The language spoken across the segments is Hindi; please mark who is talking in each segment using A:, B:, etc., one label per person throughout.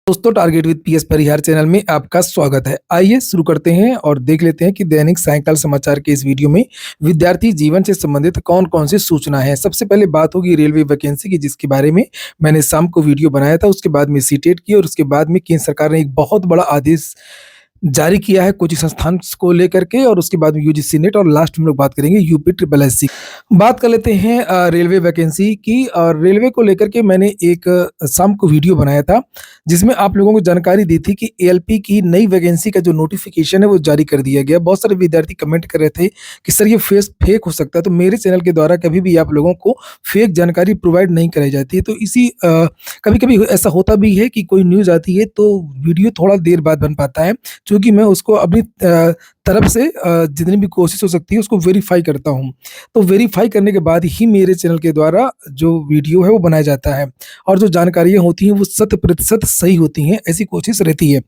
A: दोस्तों, target with PS Parihar channel में आपका स्वागत है। आइए शुरू करते हैं और देख लेते हैं कि दैनिक सायंकाल समाचार के इस वीडियो में विद्यार्थी जीवन से संबंधित कौन-कौन सी सूचना है। सबसे पहले बात होगी रेलवे वैकेंसी की, जिसके बारे में मैंने शाम को वीडियो बनाया था। उसके बाद में सीटेट की और उसके बाद में केंद्र सरकार ने एक बहुत बड़ा आदेश जारी किया है कोचिंग संस्थान को लेकर के, और उसके बाद में यूजीसी नेट, और लास्ट में हम लोग बात करेंगे यूपी ट्रिपल एससी। बात कर लेते हैं रेलवे वैकेंसी की। और रेलवे को लेकर के मैंने एक शाम को वीडियो बनाया था, जिसमें आप लोगों को जानकारी दी थी कि एएलपी की नई वैकेंसी का जो नोटिफिकेशन है वो जारी कर दिया गया। बहुत सारे विद्यार्थी कमेंट कर रहे थे कि सर ये फेक हो सकता है, तो मेरे चैनल के द्वारा कभी भी आप लोगों को फेक जानकारी प्रोवाइड नहीं कराई जाती है। तो कभी-कभी ऐसा होता भी है कि कोई न्यूज़ आती है तो वीडियो थोड़ा देर बाद बन पाता है, क्योंकि मैं उसको अपनी तरफ से जितनी भी कोशिश हो सकती है उसको वेरीफाई करता हूँ। तो वेरीफाई करने के बाद ही मेरे चैनल के द्वारा जो वीडियो है वो बनाया जाता है, और जो जानकारियाँ होती हैं वो 100% सही होती हैं, ऐसी कोशिश रहती है।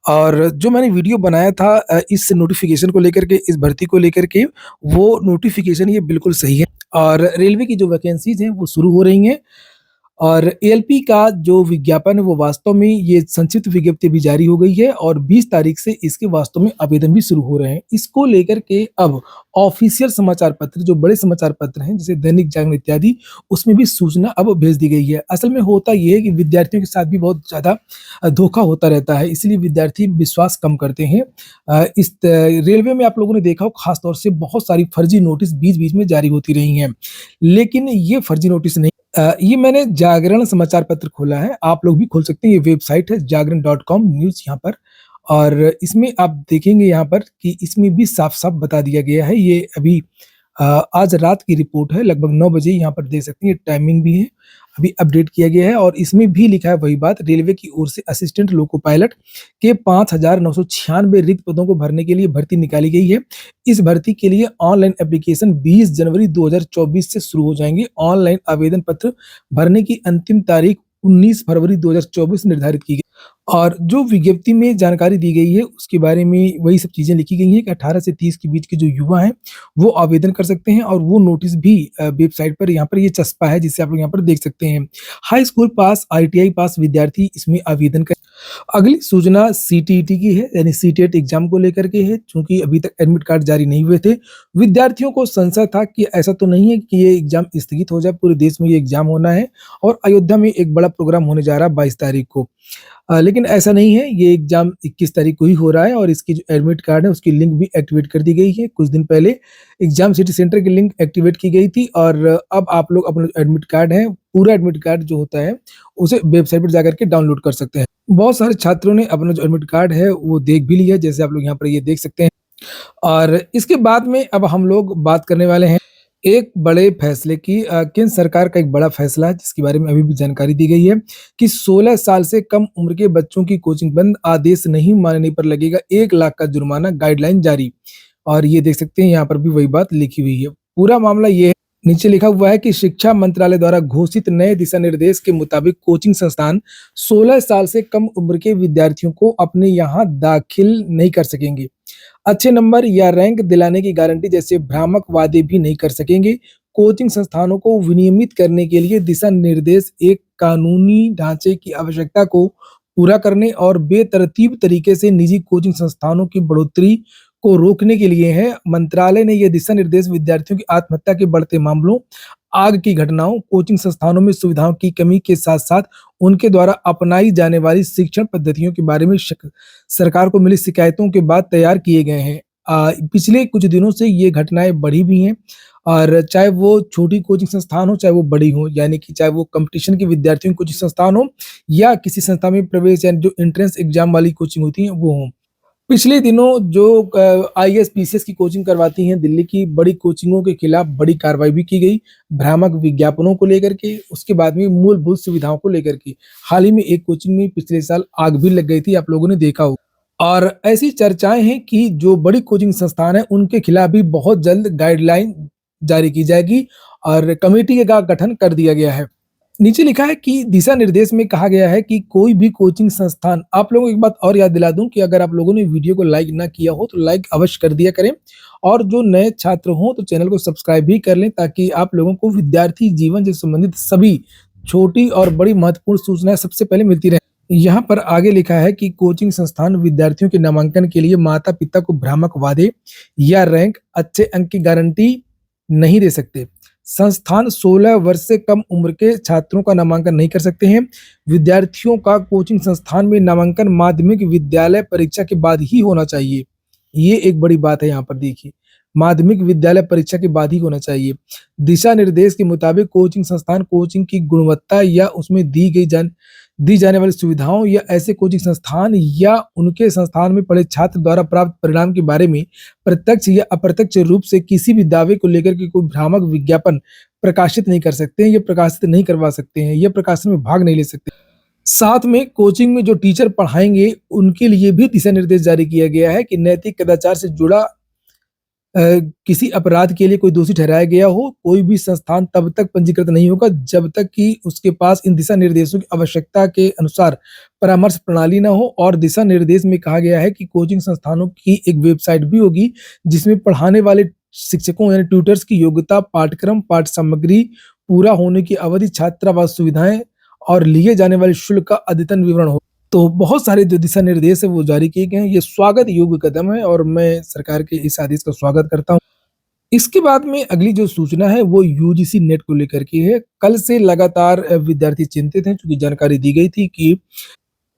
A: और जो मैंने वीडियो बनाया था इस नोटिफ़िकेशन को लेकर के, इस भर्ती को लेकर के, वो नोटिफ़िकेशन ये बिल्कुल सही है। और रेलवे की जो वैकेंसीज़ हैं वो शुरू हो रही हैं। और एएलपी का जो विज्ञापन है वो वास्तव में, ये संक्षिप्त विज्ञप्ति भी जारी हो गई है और 20 तारीख से इसके वास्तव में आवेदन भी शुरू हो रहे हैं। इसको लेकर के अब ऑफिशियल समाचार पत्र, जो बड़े समाचार पत्र हैं जैसे दैनिक जागरण इत्यादि, उसमें भी सूचना अब भेज दी गई है। असल में होता ये है कि विद्यार्थियों के साथ भी बहुत ज़्यादा धोखा होता रहता है, इसलिए विद्यार्थी विश्वास कम करते हैं। रेलवे में आप लोगों ने देखा हो, खास तौर से बहुत सारी फर्जी नोटिस बीच-बीच में जारी होती रही हैं। लेकिन ये फर्जी नोटिस नहीं, ये मैंने जागरण समाचार पत्र खोला है, आप लोग भी खोल सकते हैं। ये वेबसाइट है जागरण.com न्यूज़ यहाँ पर, और इसमें आप देखेंगे यहाँ पर कि इसमें भी साफ-साफ बता दिया गया है। ये अभी आज रात की रिपोर्ट है, लगभग 9 बजे, यहाँ पर देख सकते हैं, ये टाइमिंग भी है, अभी अपडेट किया गया है। और इसमें भी लिखा है वही बात, रेलवे की ओर से असिस्टेंट लोको पायलट के 5,996 रिक्त पदों को भरने के लिए भर्ती निकाली गई है। इस भर्ती के लिए ऑनलाइन एप्लीकेशन 20 जनवरी 2024 से शुरू हो जाएंगे। ऑनलाइन आवेदन पत्र भरने की अंतिम तारीख 19 फरवरी 2024 निर्धारित की गई। और जो विज्ञप्ति में जानकारी दी गई है उसके बारे में वही सब चीज़ें लिखी गई हैं कि 18 से 30 के बीच के जो युवा हैं वो आवेदन कर सकते हैं, और वो नोटिस भी वेबसाइट पर यहाँ पर ये चस्पा है, जिसे आप लोग यहाँ पर देख सकते हैं। हाई स्कूल पास, आईटीआई पास विद्यार्थी इसमें आवेदन कर। अगली सूचना सीटीईटी की है, यानी सीटेट एग्जाम को लेकर के है। चूंकि अभी तक एडमिट कार्ड जारी नहीं हुए थे, विद्यार्थियों को संशय था कि ऐसा तो नहीं है कि ये एग्जाम स्थगित हो जाए, पूरे देश में ये एग्जाम होना है और अयोध्या में एक बड़ा प्रोग्राम होने जा रहा है 22 तारीख को। लेकिन ऐसा नहीं है, ये एग्जाम 21 तारीख को ही हो रहा है, और इसकी जो एडमिट कार्ड है उसकी लिंक भी एक्टिवेट कर दी गई है। कुछ दिन पहले एग्जाम सिटी सेंटर की लिंक एक्टिवेट की गई थी, और अब आप लोग अपना एडमिट कार्ड है, पूरा एडमिट कार्ड जो होता है, उसे वेबसाइट पर जाकर के डाउनलोड कर सकते हैं। बहुत सारे छात्रों ने अपना जो एडमिट कार्ड है वो देख भी लिया, जैसे आप लोग यहाँ पर ये देख सकते हैं। और इसके बाद में अब हम लोग बात करने वाले हैं एक बड़े फैसले की। केंद्र सरकार का एक बड़ा फैसला है, जिसके बारे में अभी भी जानकारी दी गई है कि 16 साल से कम उम्र के बच्चों की कोचिंग बंद, आदेश नहीं मानने पर लगेगा 1 लाख का जुर्माना, गाइडलाइन जारी। और ये देख सकते हैं, यहाँ पर भी वही बात लिखी हुई है। पूरा मामला ये है, नीचे लिखा हुआ है कि शिक्षा मंत्रालय द्वारा घोषित नए दिशा निर्देश के मुताबिक कोचिंग संस्थान 16 साल से कम उम्र के विद्यार्थियों को अपने यहाँ दाखिल नहीं कर सकेंगे। अच्छे नंबर या रैंक दिलाने की गारंटी जैसे भ्रामक वादे भी नहीं कर सकेंगे। कोचिंग संस्थानों को विनियमित करने के लिए दिशा निर्देश एक कानूनी ढांचे की आवश्यकता को पूरा करने और बेतरतीब तरीके से निजी कोचिंग संस्थानों की बढ़ोतरी को रोकने के लिए है। मंत्रालय ने यह दिशा निर्देश विद्यार्थियों की आत्महत्या के बढ़ते मामलों, आग की घटनाओं, कोचिंग संस्थानों में सुविधाओं की कमी के साथ-साथ उनके द्वारा अपनाई जाने वाली शिक्षण पद्धतियों के बारे में सरकार को मिली शिकायतों के बाद तैयार किए गए हैं। पिछले कुछ दिनों से ये घटनाएँ बढ़ी भी हैं, और चाहे वो छोटी कोचिंग संस्थान हो, चाहे वो बड़ी हो, यानी कि चाहे वो कॉम्पिटिशन के विद्यार्थियों की कोचिंग संस्थान हो, या किसी संस्था में प्रवेश, यानी जो एंट्रेंस एग्जाम वाली कोचिंग होती है वो हो। पिछले दिनों जो आईएएस पीसीएस की कोचिंग करवाती हैं, दिल्ली की बड़ी कोचिंगों के खिलाफ बड़ी कार्रवाई भी की गई, भ्रामक विज्ञापनों को लेकर के, उसके बाद में मूलभूत सुविधाओं को लेकर के। हाल ही में एक कोचिंग में पिछले साल आग भी लग गई थी, आप लोगों ने देखा होगा। और ऐसी चर्चाएं हैं कि जो बड़ी कोचिंग संस्थान है उनके खिलाफ भी बहुत जल्द गाइडलाइन जारी की जाएगी, और कमेटी का गठन कर दिया गया है। नीचे लिखा है कि दिशा निर्देश में कहा गया है कि कोई भी कोचिंग संस्थान, आप लोगों को एक बात और याद दिला दूं कि अगर आप लोगों ने वीडियो को लाइक ना किया हो तो लाइक अवश्य कर दिया करें, और जो नए छात्र हों तो चैनल को सब्सक्राइब भी कर लें, ताकि आप लोगों को विद्यार्थी जीवन से संबंधित सभी छोटी और बड़ी महत्वपूर्ण सूचनाएं सबसे पहले मिलती रहे। यहाँ पर आगे लिखा है कि कोचिंग संस्थान विद्यार्थियों के नामांकन के लिए माता-पिता को भ्रामक वादे या रैंक, अच्छे अंक की गारंटी नहीं दे सकते। संस्थान 16 वर्ष से कम उम्र के छात्रों का नामांकन नहीं कर सकते हैं। विद्यार्थियों का कोचिंग संस्थान में नामांकन माध्यमिक विद्यालय परीक्षा के बाद ही होना चाहिए। ये एक बड़ी बात है यहाँ पर देखिए। माध्यमिक विद्यालय परीक्षा के बाद ही होना चाहिए। दिशा निर्देश के मुताबिक कोचिंग संस्थान कोचिंग की गुणवत्ता या उसमें दी जाने वाली सुविधाओं या ऐसे कोचिंग संस्थान या उनके संस्थान में पढ़े छात्र द्वारा प्राप्त परिणाम के बारे में प्रत्यक्ष या अप्रत्यक्ष रूप से किसी भी दावे को लेकर के कोई भ्रामक विज्ञापन प्रकाशित नहीं कर सकते हैं, या प्रकाशित नहीं करवा सकते हैं, या प्रकाशन में भाग नहीं ले सकते। साथ में कोचिंग में जो टीचर पढ़ाएंगे उनके लिए भी दिशा निर्देश जारी किया गया है कि नैतिक कदाचार से जुड़ा किसी अपराध के लिए कोई दोषी ठहराया गया हो, कोई भी संस्थान तब तक पंजीकृत नहीं होगा जब तक कि उसके पास इन दिशा निर्देशों की आवश्यकता के अनुसार परामर्श प्रणाली ना हो। और दिशा निर्देश में कहा गया है कि कोचिंग संस्थानों की एक वेबसाइट भी होगी जिसमें पढ़ाने वाले शिक्षकों यानी ट्यूटर्स की योग्यता, पाठ्यक्रम, पाठ्य सामग्री, पूरा होने की अवधि, छात्रावास सुविधाएं और लिए जाने वाले शुल्क का अद्यतन विवरण हो। तो बहुत सारे जो दिशा निर्देश है वो जारी किए गए हैं। ये स्वागत योग्य कदम है और मैं सरकार के इस आदेश का स्वागत करता हूँ। इसके बाद में अगली जो सूचना है वो यूजीसी नेट को लेकर के है। कल से लगातार विद्यार्थी चिंतित हैं, चूंकि जानकारी दी गई थी कि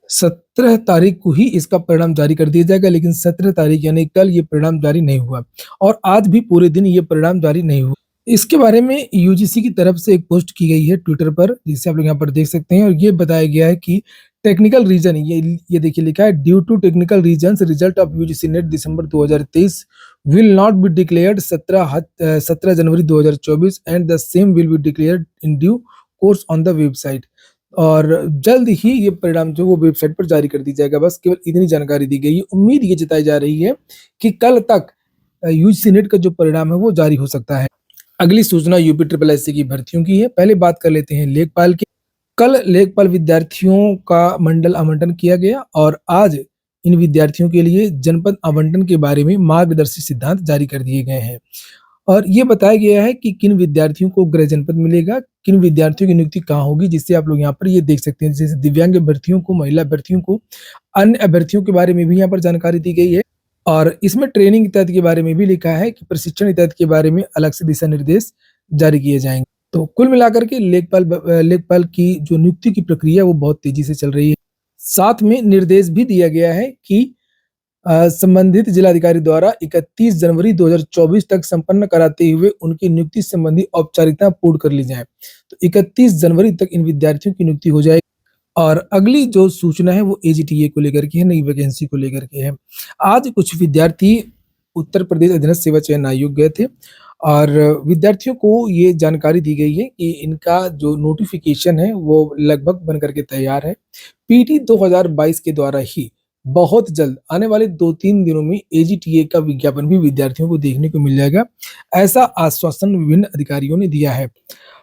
A: 17 तारीख को ही इसका परिणाम जारी कर दिया जाएगा, लेकिन 17 तारीख यानी कल ये परिणाम जारी नहीं हुआ और आज भी पूरे दिन ये परिणाम जारी नहीं हुआ। इसके बारे में यूजीसी की तरफ से एक पोस्ट की गई है ट्विटर पर, जिसे आप लोग यहाँ पर देख सकते हैं, और ये बताया गया है कि टेक्निकल रीजन, ये देखिए लिखा है, due to technical reasons result of UGC NET December 2023 will not be declared 17 January 2024 and the same will be declared in due course on the website. और जल्द ही ये परिणाम जो वो वेबसाइट पर जारी कर दी जाएगा। बस केवल इतनी जानकारी दी गई है। उम्मीद ये जताई जा रही है कि कल तक यूजीसी नेट का जो परिणाम है वो जारी हो सकता है। अगली सूचना यूपी ट्रिपल एससी की भर्तियों की है। पहले बात कर लेते हैं लेखपाल की। कल लेखपाल विद्यार्थियों का मंडल आवंटन किया गया और आज इन विद्यार्थियों के लिए जनपद आवंटन के बारे में मार्गदर्शी सिद्धांत जारी कर दिए गए हैं और ये बताया गया है कि किन विद्यार्थियों को गृह जनपद मिलेगा, किन विद्यार्थियों की नियुक्ति कहाँ होगी, जिससे आप लोग यहाँ पर ये देख सकते हैं। जैसे दिव्यांग अभ्यर्थियों को, महिला अभ्यर्थियों को, अन्य अभ्यर्थियों के बारे में भी यहाँ पर जानकारी दी गई है और इसमें ट्रेनिंग इत्यादि के बारे में भी लिखा है कि प्रशिक्षण इत्यादि के बारे में अलग से दिशा निर्देश जारी किए जाएंगे। तो कुल मिलाकर के लेखपाल की जो नियुक्ति की प्रक्रिया वो बहुत तेजी से चल रही है। साथ में निर्देश भी दिया गया है कि संबंधित जिलाधिकारी द्वारा 31 जनवरी 2024 तक संपन्न कराते हुए उनकी नियुक्ति संबंधी औपचारिकता पूर्ण कर ली जाए। तो 31 जनवरी तक इन विद्यार्थियों की नियुक्ति हो जाएगी। और अगली जो सूचना है वो एजीटीए को लेकर के है, नई वैकेंसी को लेकर के है। आज कुछ विद्यार्थी उत्तर प्रदेश अधीनस्थ सेवा चयन आयोग गए थे और विद्यार्थियों को ये जानकारी दी गई है कि इनका जो नोटिफिकेशन है वो लगभग बन करके तैयार है। पीटी 2022 के द्वारा ही बहुत जल्द आने वाले 2-3 दिनों में एजीटीए का विज्ञापन भी विद्यार्थियों को देखने को मिल जाएगा, ऐसा आश्वासन विभिन्न अधिकारियों ने दिया है।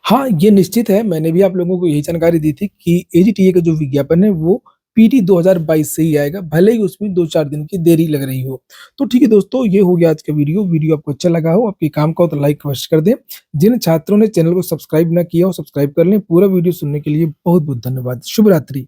A: हाँ, ये निश्चित है, मैंने भी आप लोगों को यही जानकारी दी थी कि एजीटीए का जो विज्ञापन है वो पीटी 2022 से ही आएगा, भले ही उसमें 2-4 दिन की देरी लग रही हो। तो ठीक है दोस्तों, ये हो गया आज का वीडियो आपको अच्छा लगा हो, आपके काम का हो तो लाइक अवश्य कर दें। जिन छात्रों ने चैनल को सब्सक्राइब ना किया हो, सब्सक्राइब कर लें। पूरा वीडियो सुनने के लिए बहुत बहुत धन्यवाद। शुभ रात्रि।